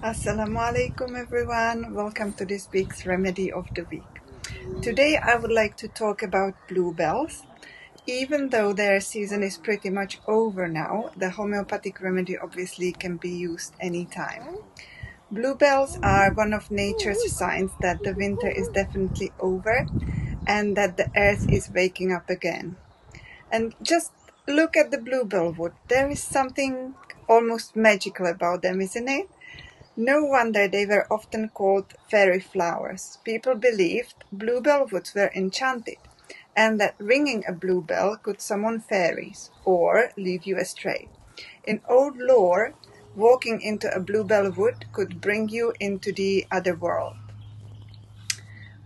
Assalamu alaikum everyone, welcome to this week's Remedy of the Week. Today I would like to talk about bluebells. Even though their season is pretty much over now, the homeopathic remedy obviously can be used anytime. Bluebells are one of nature's signs that the winter is definitely over and that the earth is waking up again. And just look at the bluebell wood, there is something almost magical about them, isn't it? No wonder they were often called fairy flowers. People believed bluebell woods were enchanted, and that ringing a bluebell could summon fairies or lead you astray. In old lore, walking into a bluebell wood could bring you into the other world.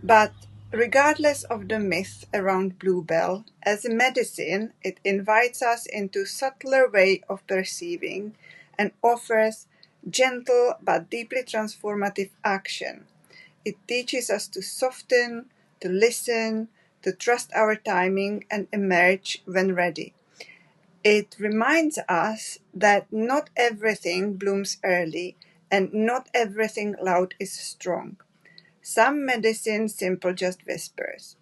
But regardless of the myth around bluebell, as a medicine, it invites us into subtler way of perceiving and offers gentle but deeply transformative action. It teaches us to soften, to listen, to trust our timing and emerge when ready. It reminds us that not everything blooms early and not everything loud is strong. Some medicine simple just whispers.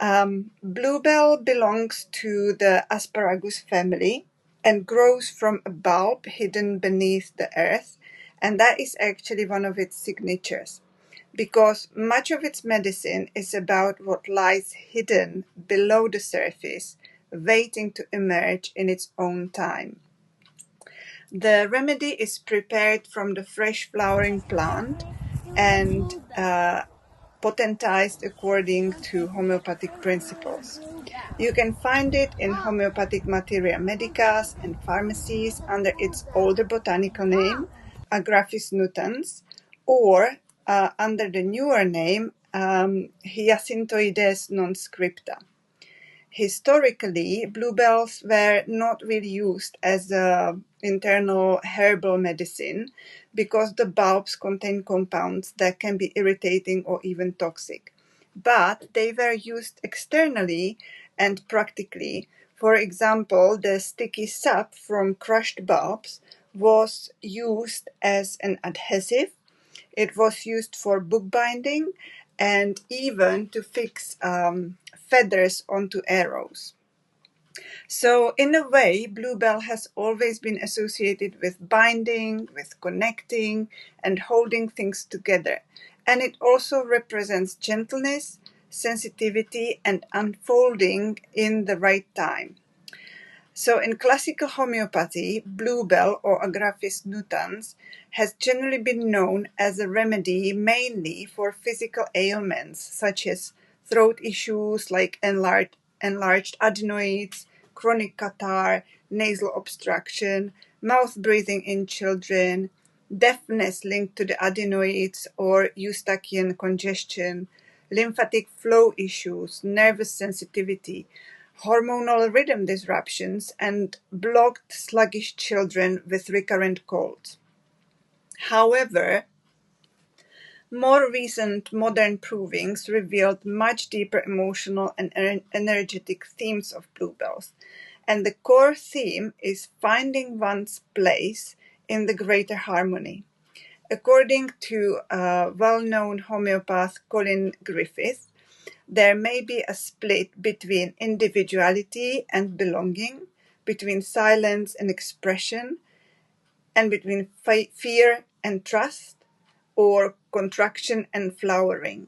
Bluebell belongs to the asparagus family and grows from a bulb hidden beneath the earth, and that is actually one of its signatures, because much of its medicine is about what lies hidden below the surface, waiting to emerge in its own time. The remedy is prepared from the fresh flowering plant and potentized according to homeopathic principles. You can find it in homeopathic materia medicas and pharmacies under its older botanical name, Agraphis nutans, or under the newer name, Hyacinthoides non-scripta. Historically, bluebells were not really used as an internal herbal medicine because the bulbs contain compounds that can be irritating or even toxic. But they were used externally and practically. For example, the sticky sap from crushed bulbs was used as an adhesive. It was used for bookbinding and even to fix feathers onto arrows. So in a way, bluebell has always been associated with binding, with connecting, and holding things together. And it also represents gentleness, sensitivity, and unfolding in the right time. So in classical homeopathy, bluebell or Agraphis nutans has generally been known as a remedy mainly for physical ailments such as throat issues like enlarged adenoids, chronic catarrh, nasal obstruction, mouth breathing in children, deafness linked to the adenoids or eustachian congestion, lymphatic flow issues, nervous sensitivity, hormonal rhythm disruptions, and blocked, sluggish children with recurrent colds. However, more recent modern provings revealed much deeper emotional and energetic themes of bluebells, and the core theme is finding one's place in the greater harmony. According to well-known homeopath Colin Griffith, there may be a split between individuality and belonging, between silence and expression, and between fear and trust, or contraction and flowering.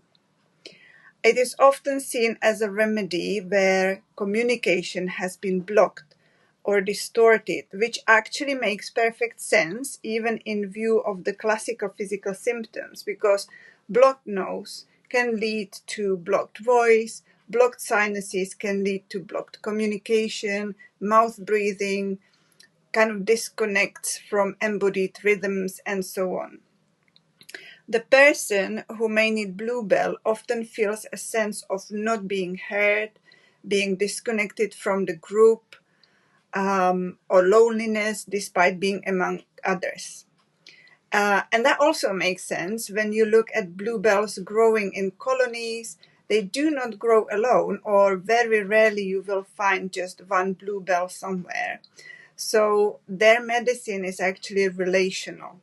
It is often seen as a remedy where communication has been blocked or distorted, which actually makes perfect sense even in view of the classical physical symptoms, because blocked nose can lead to blocked voice, blocked sinuses can lead to blocked communication, mouth breathing, kind of disconnects from embodied rhythms, and so on. The person who may need bluebell often feels a sense of not being heard, being disconnected from the group, or loneliness despite being among others. And that also makes sense when you look at bluebells growing in colonies. They do not grow alone, or very rarely you will find just one bluebell somewhere. So their medicine is actually relational.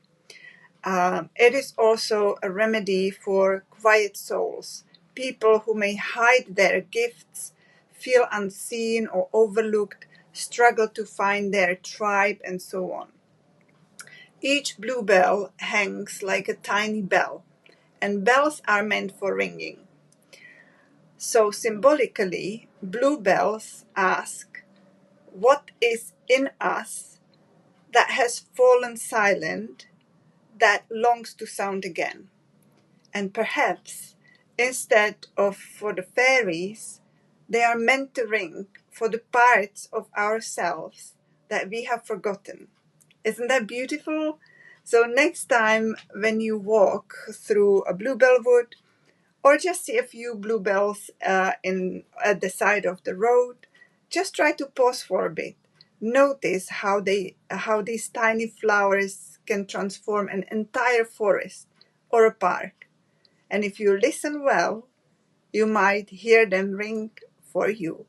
It is also a remedy for quiet souls, people who may hide their gifts, feel unseen or overlooked, struggle to find their tribe, and so on. Each bluebell hangs like a tiny bell, and bells are meant for ringing. So symbolically, bluebells ask, what is in us that has fallen silent, that longs to sound again? And perhaps, instead of for the fairies, they are meant to ring for the parts of ourselves that we have forgotten. Isn't that beautiful? So next time when you walk through a bluebell wood, or just see a few bluebells at the side of the road, just try to pause for a bit. Notice how these tiny flowers can transform an entire forest or a park. And if you listen well, you might hear them ring for you.